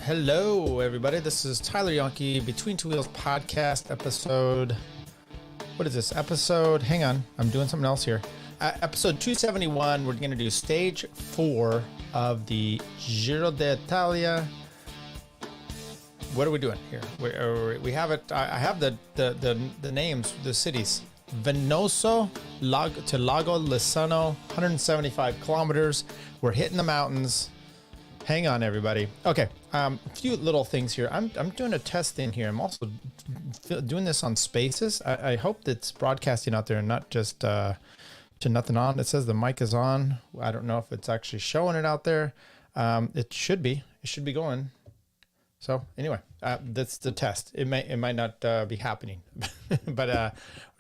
Hello, everybody. This is Tyler Yonke, Between Two Wheels podcast episode. What is this episode? Hang on. I'm doing something else here. Episode 271. We're going to do stage 4 of the Giro d'Italia. What are we doing here? We have it. I have the names, the cities. Venosa to Lago Laceno, 175 kilometers. We're hitting the mountains. Hang on, everybody. Okay, a few little things here. I'm doing a test in here. I'm also doing this on Spaces. I hope that's broadcasting out there and not just to nothing on. It says the mic is on. I don't know if it's actually showing it out there. It should be. It should be going. So anyway, that's the test. It might not be happening, but we're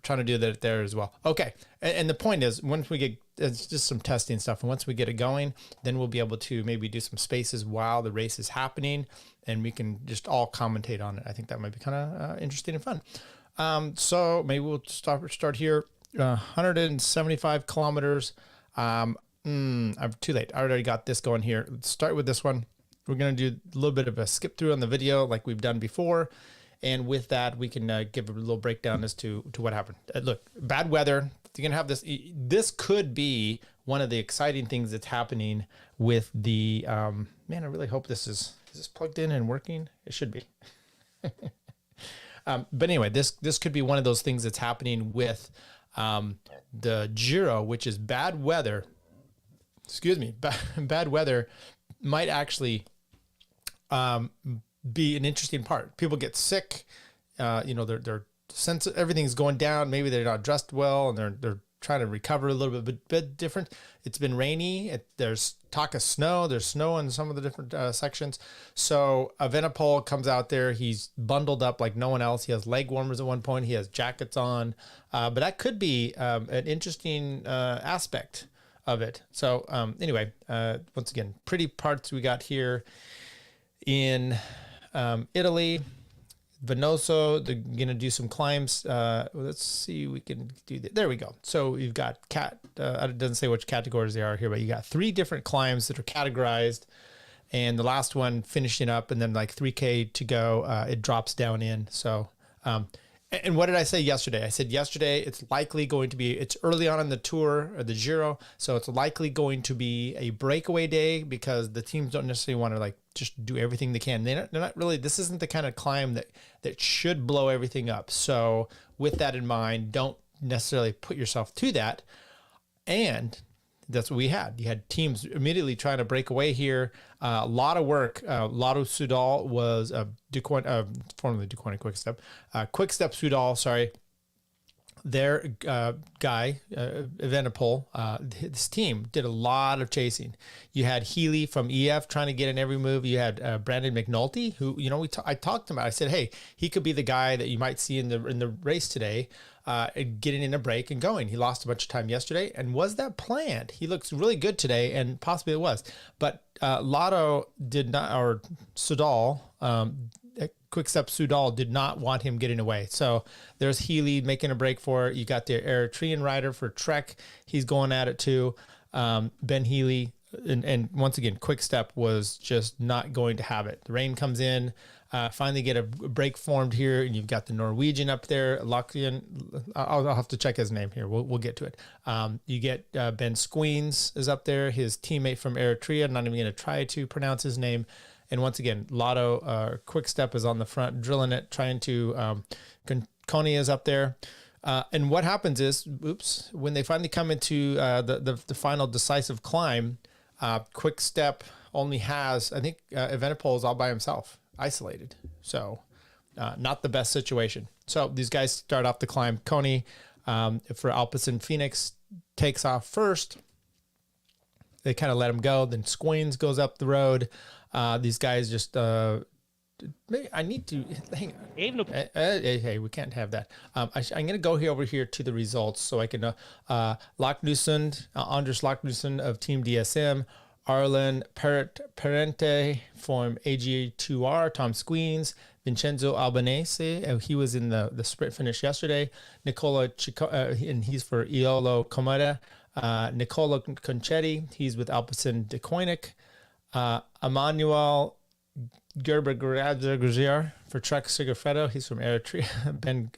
trying to do that there as well. Okay, and the point is, once we get, it's just some testing stuff, and once we get it going, then we'll be able to maybe do some spaces while the race is happening, and we can just all commentate on it. I think that might be kind of interesting and fun. So maybe we'll start here. 175 kilometers. I'm too late. I already got this going here. Let's start with this one. We're going to do a little bit of a skip through on the video like we've done before. And with that, we can give a little breakdown as to what happened. Look, bad weather. You're going to have this. This could be one of the exciting things that's happening with the, man, I really hope is this plugged in and working? It should be. But anyway, this could be one of those things that's happening with the Giro, which is bad weather. Excuse me, bad weather might actually be an interesting part. People get sick, their sense of everything's going down. Maybe they're not dressed well and they're trying to recover a little bit different. It's been rainy. There's talk of snow. There's snow in some of the different sections. So Evenepoel comes out there. He's bundled up like no one else. He has leg warmers at one point. He has jackets on, but that could be an interesting aspect of it. So anyway, once again, pretty parts we got here in Italy. Venosa, they're gonna do some climbs. Let's see, we can do that. There we go. So you've got it doesn't say which categories they are here, but you got 3 different climbs that are categorized, and the last one finishing up, and then like 3K to go, it drops down in. So and what did I say yesterday? I said yesterday it's likely going to be, it's early on in the Tour or the Giro, so it's likely going to be a breakaway day because the teams don't necessarily want to like just do everything they can. They're not really, this isn't the kind of climb that should blow everything up. So with that in mind, don't necessarily put yourself to that. And that's what we had. You had teams immediately trying to break away here. A lot of work. Lotto Soudal was formerly Duquesne Quick-Step. Quick-Step Soudal, sorry. Their guy, Evenepoel, his team did a lot of chasing. You had Healy from EF trying to get in every move. You had Brandon McNulty, who I talked about. I said, hey, he could be the guy that you might see in the race today, getting in a break and going. He lost a bunch of time yesterday, and was that planned? He looks really good today, and possibly it was. But Lotto did not, or Soudal, Quick-Step Soudal did not want him getting away. So there's Healy making a break for it. You got the Eritrean rider for Trek. He's going at it too. Ben Healy. And once again, Quick-Step was just not going to have it. The rain comes in. Finally get a break formed here, and you've got the Norwegian up there. Lokian, I'll have to check his name here. We'll get to it. You get Ben Squeens is up there. His teammate from Eritrea. I'm not even going to try to pronounce his name. And once again, Lotto Quick-Step is on the front, drilling it, trying to. Coney is up there. And what happens is, when they finally come into the final decisive climb, Quick-Step only has, I think, Evenepoel is all by himself, isolated. So not the best situation. So these guys start off the climb. Coney for Alpecin Phoenix takes off first. They kind of let him go. Then Squeens goes up the road. These guys just, maybe I need to, hang on. Hey, we can't have that. I'm going to go over here to the results so I can, Anders Locknusson of Team DSM, Arlen Parente from AG2R, Tom Squeens, Vincenzo Albanese, he was in the sprint finish yesterday, Nicola Chico, and he's for Iolo Cometa, Nicola Conchetti, he's with Alpecin de Koenig, Emmanuel Gerber Grazier for Trek Sigafredo. He's from Eritrea. Ben,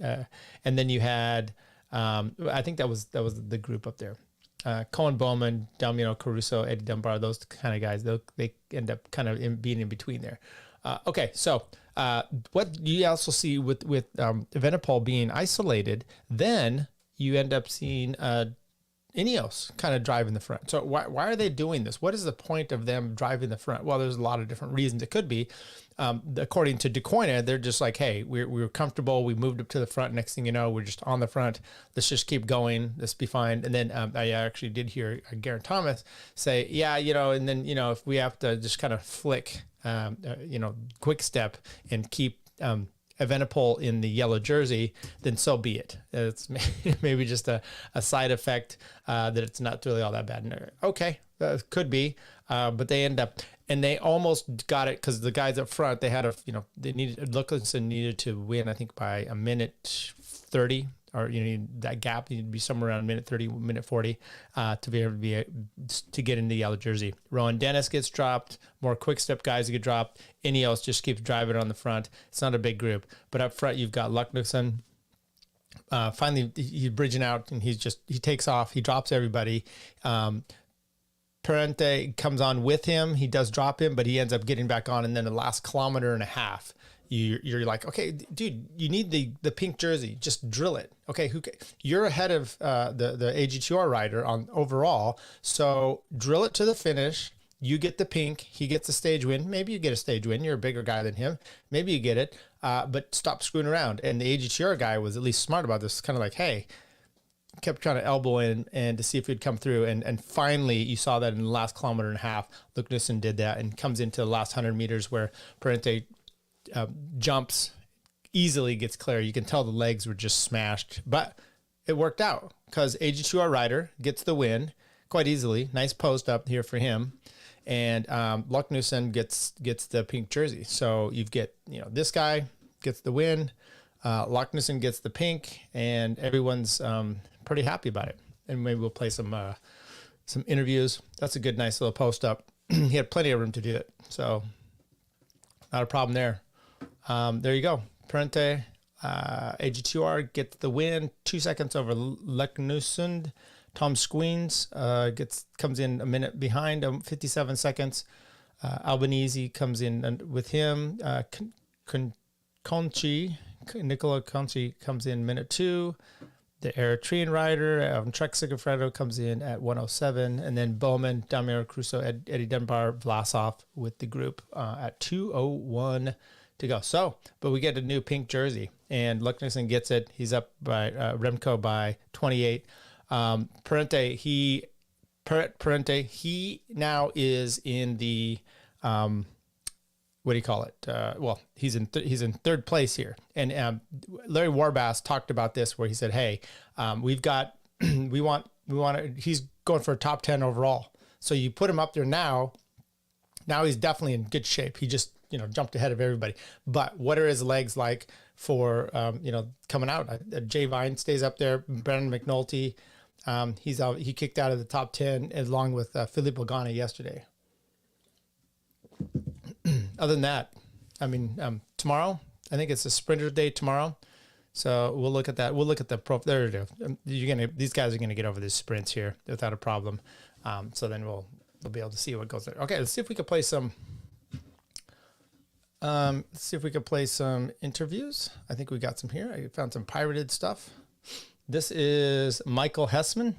and then you had, I think that was the group up there. Cohen Bowman, Damiano Caruso, Eddie Dunbar, those kind of guys, they end up kind of being in between there. Okay, so what you also see with Evenepoel being isolated, then you end up seeing Ineos kind of driving the front. So why are they doing this? What is the point of them driving the front? Well, there's a lot of different reasons it could be. According to De Koyne, they're just like, hey, we were comfortable. We moved up to the front. Next thing you know, we're just on the front. Let's just keep going. Let's be fine. And then I actually did hear Geraint Thomas say, yeah, and then, if we have to just kind of flick, quick step and keep Evenepoel in the yellow jersey, then so be it. It's maybe just a side effect that it's not really all that bad. Okay, that could be, but they end up, and they almost got it because the guys up front, they had Lukasson needed to win, I think, by a minute 30, or that gap needed to be somewhere around minute 30, minute 40 to be able to get into the yellow jersey. Rowan Dennis gets dropped. More quick step guys get dropped. Ineos just keeps driving on the front. It's not a big group, but up front you've got Lukasson. Finally, he's bridging out and he takes off. He drops everybody. Parente comes on with him. He does drop him, but he ends up getting back on. And then the last kilometer and a half, you're like, okay, dude, you need the pink jersey. Just drill it. Okay, you're ahead of the AG2R rider on overall, so drill it to the finish. You get the pink. He gets a stage win. Maybe you get a stage win. You're a bigger guy than him. Maybe you get it, but stop screwing around. And the AG2R guy was at least smart about this. Kind of like, hey, kept trying to elbow in and to see if he'd come through. And finally, you saw that in the last kilometer and a half, Lukasson did that and comes into the last 100 meters where Parente jumps, easily gets clear. You can tell the legs were just smashed, but it worked out because AG2R rider gets the win quite easily. Nice post up here for him. And Lukasson gets the pink jersey. So you get, this guy gets the win. Lukasson gets the pink, and everyone's pretty happy about it. And maybe we'll play some interviews. That's a good, nice little post up. He had plenty of room to do it. So not a problem there. There you go. Parente, AG2R gets the win, 2 seconds over Lukasson. Tom Squeens comes in a minute behind, 57 seconds. Albanese comes in with him. Nicola Conchi comes in minute 2. The Eritrean rider, Trek Sigafredo, comes in at 1:07. And then Bowman, Damiano Caruso, Eddie Dunbar, Vlasov with the group at 2:01 to go. So, but we get a new pink jersey, and Lukasson gets it. He's up by Remco by 28. Parente, he now is in the what do you call it? Well, he's in third place here. And Larry Warbass talked about this, where he said, "Hey, we've got we want to." He's going for a top 10 overall. So you put him up there now. Now he's definitely in good shape. He just jumped ahead of everybody. But what are his legs like for coming out? Jay Vine stays up there. Brendan McNulty. He kicked out of the top 10 along with Filippo Ganna yesterday. Other than that, I mean, tomorrow, I think it's a sprinter day tomorrow. So we'll look at that. We'll look at the there it is. These guys are going to get over these sprints here without a problem. So then we'll be able to see what goes there. Okay. Let's see if we can play some, interviews. I think we got some here. I found some pirated stuff. This is Michael Hessman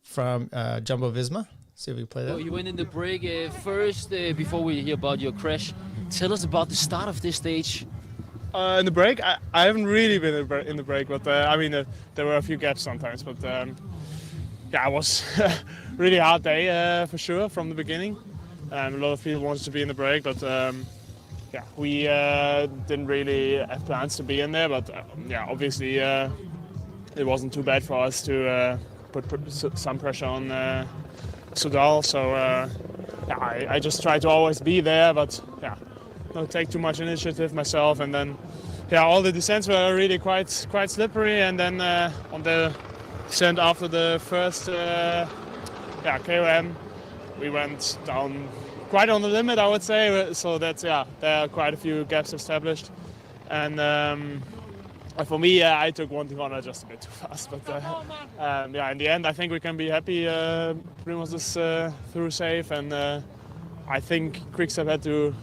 from Jumbo Visma. See if we play that. So you went in the break first before we hear about your crash. Tell us about the start of this stage. In the break, I haven't really been in the break, but there were a few gaps sometimes. But it was really hard day for sure from the beginning. A lot of people wanted to be in the break, but we didn't really have plans to be in there. But obviously it wasn't too bad for us to put some pressure on Soudal. So I just try to always be there, but don't take too much initiative myself. And then all the descents were really quite slippery. And then on the descent after the first KOM, we went down quite on the limit, I would say. So that's there are quite a few gaps established, and for me, I took one corner just a bit too fast. But in the end, I think we can be happy. Primoz is through safe, and I think Quickstep had to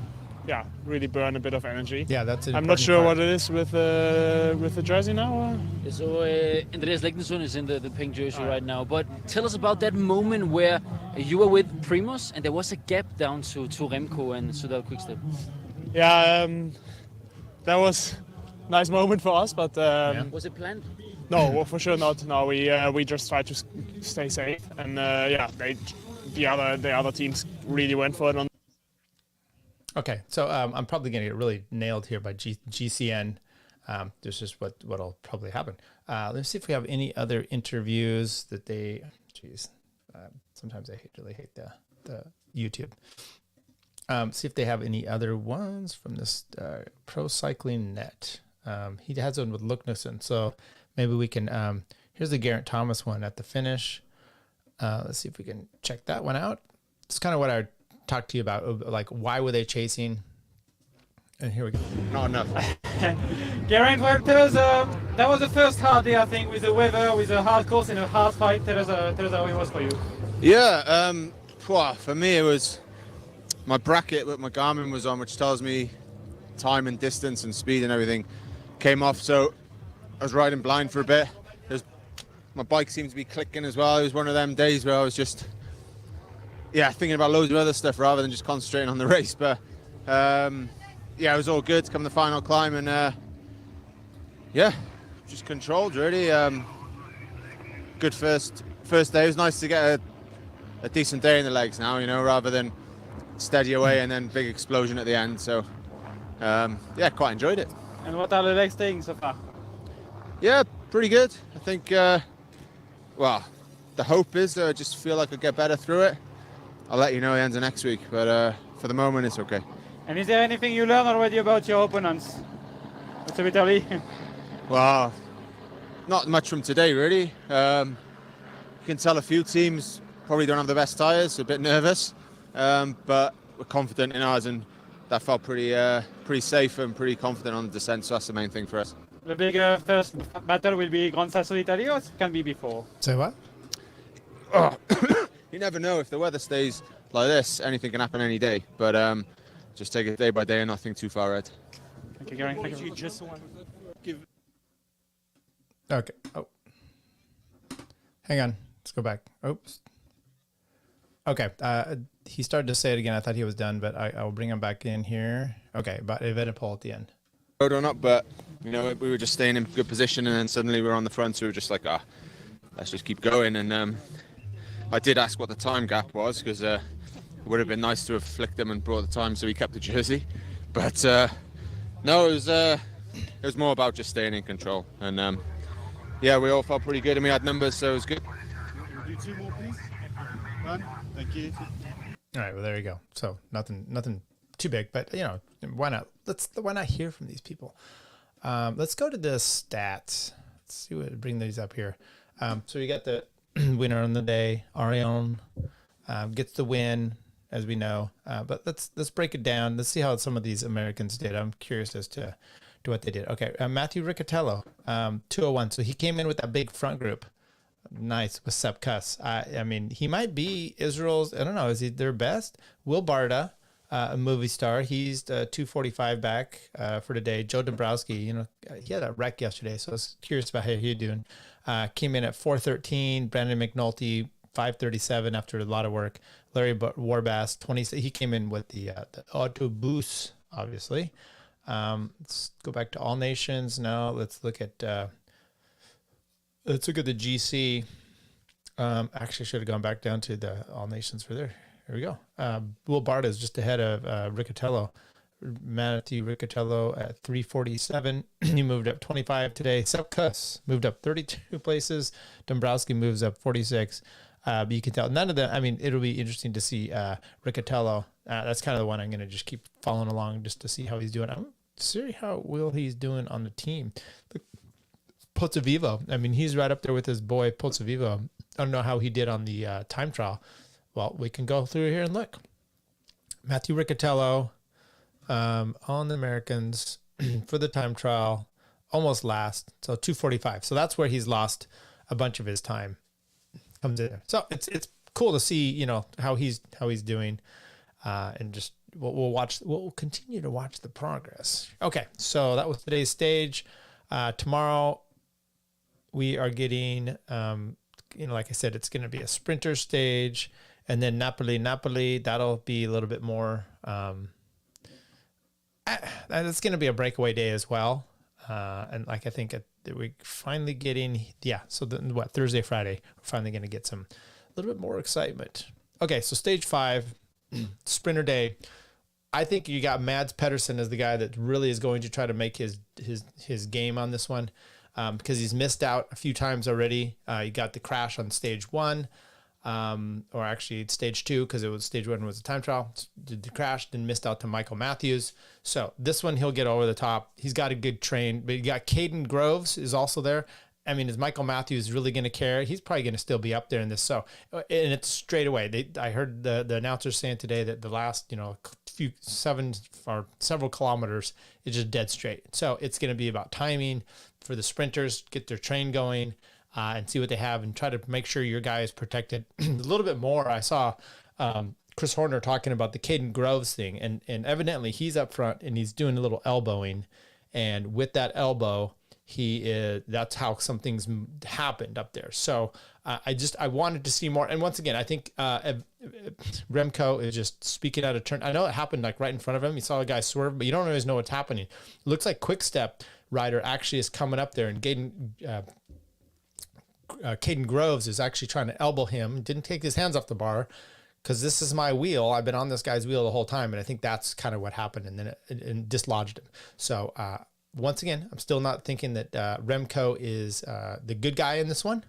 really burn a bit of energy. Yeah, that's an I'm not important sure part. what it is with the jersey now. So Andreas Leknesund is in the pink jersey right now. But tell us about that moment where you were with Primoz and there was a gap down to Remco and Soudal Quickstep. Yeah, that was a nice moment for us, but Was it planned? no, well, for sure not. No, we just tried to stay safe, and the other teams really went for it. Okay, so I'm probably going to get really nailed here by GCN. This is what'll probably happen. Let's see if we have any other interviews that they. Geez, sometimes I really hate the YouTube. See if they have any other ones from this Pro Cycling Net. He has one with Luknison, so maybe we can. Here's the Geraint Thomas one at the finish. Let's see if we can check that one out. It's kind of what I talked to you about, like why were they chasing? And here we go. Not enough. Geraint, tell us, that was the first hard day, I think, with the weather, with a hard course and a hard fight. Tell us how it was for you. Yeah, for me it was my bracket that my Garmin was on, which tells me time and distance and speed and everything, came off, so I was riding blind for a bit. My bike seemed to be clicking as well. It was one of them days where I was just thinking about loads of other stuff rather than just concentrating on the race. But it was all good to come to the final climb, and just controlled really. Good first day. It was nice to get a decent day in the legs now, rather than steady away and then big explosion at the end. So quite enjoyed it. And what are the legs saying so far? Yeah, pretty good. I think the hope is that I just feel like I'll get better through it. I'll let you know at the end of next week, but for the moment it's okay. And is there anything you learned already about your opponents? It's a bit early. Well, not much from today really. You can tell a few teams probably don't have the best tyres, a bit nervous, but we're confident in ours, and that felt pretty safe and pretty confident on the descent, so that's the main thing for us. The big first battle will be Gran Sasso d'Italia, or it can be before? Say what? You never know. If the weather stays like this, anything can happen any day, but just take it day by day and not think too far ahead. Thank you, Geraint. Thank you. Okay. Oh, hang on. Let's go back. Oops. Okay. He started to say it again. I thought he was done, but I'll bring him back in here. Okay, but Evenepoel at the end. Road on up, but we were just staying in good position, and then suddenly we were on the front, so we were just like, let's just keep going. And I did ask what the time gap was, because it would have been nice to have flicked them and brought the time, so we kept the jersey. But no, it was more about just staying in control. And we all felt pretty good, and we had numbers, so it was good. Do two more, please. One. Thank you. All right. Well, there you go. So nothing too big, but why not? Why not hear from these people? Let's go to the stats. Let's see bring these up here. So you got the winner on the day. Arion gets the win, as we know. But let's break it down. Let's see how some of these Americans did. I'm curious as to what they did. Okay, Matthew Riccatello, 201. So he came in with that big front group. Nice with Sepp Kuss. I mean, he might be Israel's. I don't know. Is he their best? Will Barda, a movie star. He's 245 back for today. Joe Dombrowski, he had a wreck yesterday, so I was curious about how he's doing. Came in at 413. Brandon McNulty 537 after a lot of work. Larry Warbass 20. He came in with the autobus, obviously. Let's go back to All Nations now. Let's look at the GC. Actually, should have gone back down to the All Nations for there. Here we go. Will Barda is just ahead of Riccatello. Matthew Riccatello at 347. He moved up 25 today. Sepp Kuss moved up 32 places. Dombrowski moves up 46. But you can tell none of them. I mean, it'll be interesting to see Riccatello. That's kind of the one I'm going to just keep following along just to see how he's doing. I'm curious how he's doing on the team. Pozzovivo. I mean, he's right up there with his boy Pozzovivo. I don't know how he did on the time trial. Well, we can go through here and look. Matthew Riccatello on the Americans for the time trial, almost last. So 2:45. So that's where he's lost a bunch of his time. Comes in there. So it's cool to see, you know, how he's doing, and just we'll continue to watch the progress. Okay, so that was today's stage. Tomorrow we are getting, you know, like I said, it's going to be a sprinter stage, and then Napoli. That'll be a little bit more. It's going to be a breakaway day as well, and like I think we're finally getting, so then Thursday, Friday, we're finally going to get a little bit more excitement. Okay, so stage 5, sprinter day. I think you got Mads Pedersen as the guy that really is going to try to make his game on this one, because he's missed out a few times already. He got the crash on stage 1, or actually stage 2, because stage 1 was a time trial. Did the crash, then missed out to Michael Matthews. So this one he'll get over the top. He's got a good train, but you got Caden Groves is also there. I mean, is Michael Matthews really going to care? He's probably going to still be up there in this. So, and it's straight away. I heard the announcers saying today that the last, you know, several kilometers is just dead straight. So it's going to be about timing for the sprinters, get their train going, and see what they have, and try to make sure your guy is protected a little bit more. I saw Chris Horner talking about the Caden Groves thing, and evidently he's up front and he's doing a little elbowing, and with that elbow, that's how some things happened up there. So I wanted to see more. And once again, I think Remco is just speaking out of turn. I know it happened like right in front of him. You saw a guy swerve, but you don't always know what's happening. It looks like Quick Step rider actually is coming up there, and Caden Groves is actually trying to elbow him. Didn't take his hands off the bar, because this is my wheel. I've been on this guy's wheel the whole time, and I think that's kind of what happened, and then it dislodged him. So once again, I'm still not thinking that Remco is the good guy in this one.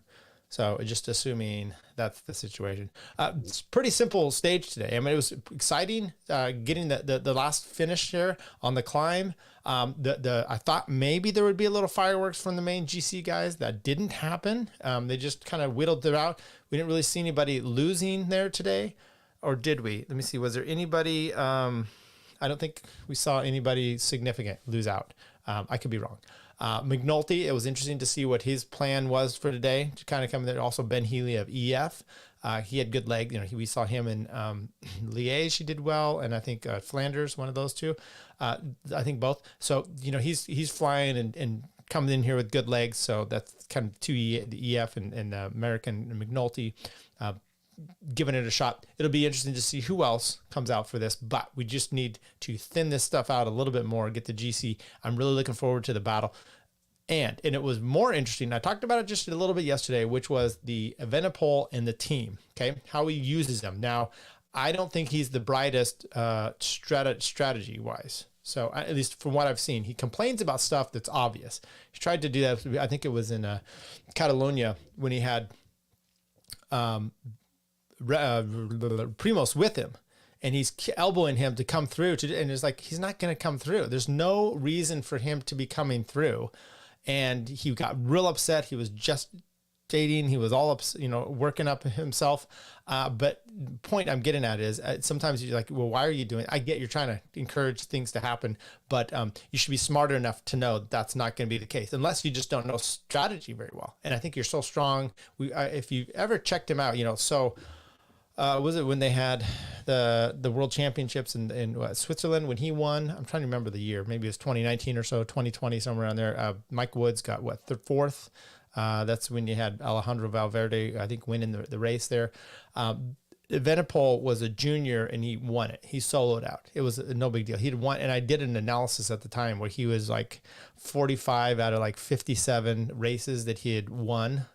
So just assuming that's the situation. It's a pretty simple stage today. I mean, it was exciting getting the last finish here on the climb. I thought maybe there would be a little fireworks from the main GC guys. That didn't happen. They just kind of whittled it out. We didn't really see anybody losing there today, or did we? Let me see. Was there anybody? I don't think we saw anybody significant lose out. I could be wrong. McNulty, it was interesting to see what his plan was for today to kind of come there. Also, Ben Healy of EF. He had good legs. You know, we saw him in Liège. He did well, and I think Flanders, one of those two. I think both. So you know, he's flying and coming in here with good legs. So that's kind of the EF and American and McNulty. Giving it a shot. It'll be interesting to see who else comes out for this, but we just need to thin this stuff out a little bit more, get the GC. I'm really looking forward to the battle. And it was more interesting. I talked about it just a little bit yesterday, which was the Evenepoel and the team, okay? How he uses them. Now, I don't think he's the brightest strategy-wise. So at least from what I've seen, he complains about stuff that's obvious. He tried to do that. I think it was in Catalonia when he had Primoz with him, and he's elbowing him to come through and it's like, he's not going to come through. There's no reason for him to be coming through. And he got real upset. He was just dating. He was all up, you know, working up himself. But the point I'm getting at is sometimes you're like, well, why are you doing it? I get you're trying to encourage things to happen, but you should be smarter enough to know that's not going to be the case unless you just don't know strategy very well. And I think you're so strong. If you ever checked him out, you know, so was it when they had the World Championships in Switzerland when he won? I'm trying to remember the year. Maybe it was 2019 or so, 2020, somewhere around there. Mike Woods got fourth. That's when you had Alejandro Valverde, I think, winning the race there. Evenepoel was a junior and he won it. He soloed out. It was no big deal. He'd won, and I did an analysis at the time where he was like 45 out of like 57 races that he had won.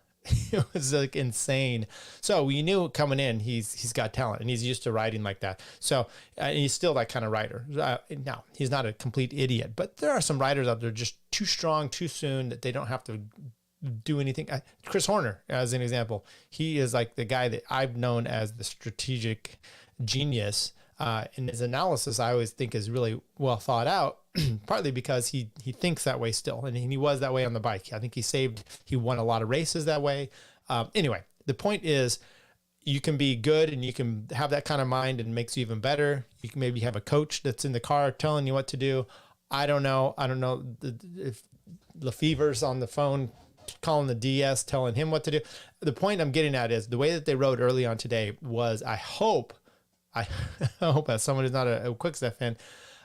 It was like insane. So we knew coming in, he's got talent and he's used to riding like that. So he's still that kind of rider. Now he's not a complete idiot, but there are some riders out there just too strong too soon that they don't have to do anything. Chris Horner, as an example, he is like the guy that I've known as the strategic genius. And his analysis, I always think, is really well thought out, partly because he thinks that way still. And he was that way on the bike. I think he won a lot of races that way. Anyway, the point is, you can be good and you can have that kind of mind and it makes you even better. You can maybe have a coach that's in the car telling you what to do. I don't know if Lefever's on the phone calling the DS, telling him what to do. The point I'm getting at is the way that they rode early on today was, I hope as someone who's not a Quickstep fan,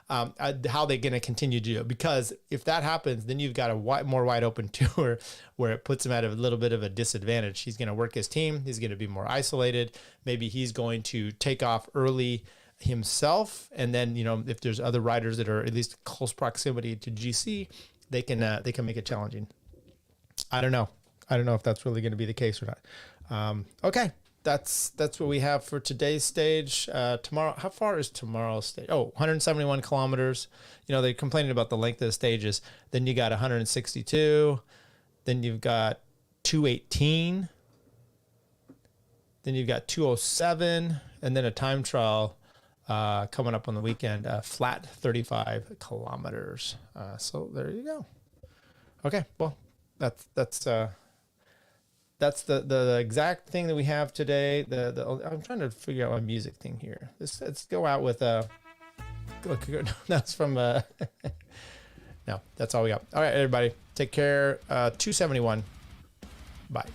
how they're going to continue to do it. Because if that happens, then you've got a more wide open tour where it puts him at a little bit of a disadvantage. He's going to work his team. He's going to be more isolated. Maybe he's going to take off early himself. And then, if there's other riders that are at least close proximity to GC, they can make it challenging. I don't know if that's really going to be the case or not. Okay. That's what we have for today's stage. Tomorrow, how far is tomorrow's stage? 171 kilometers. They're complaining about the length of the stages. Then you got 162. Then you've got 218. Then you've got 207. And then a time trial coming up on the weekend, flat 35 kilometers. So there you go. Okay, well, that's the exact thing that we have today. I'm trying to figure out my music thing here. Let's go out with that's from no, that's all we got. All right, everybody, take care. 271. Bye.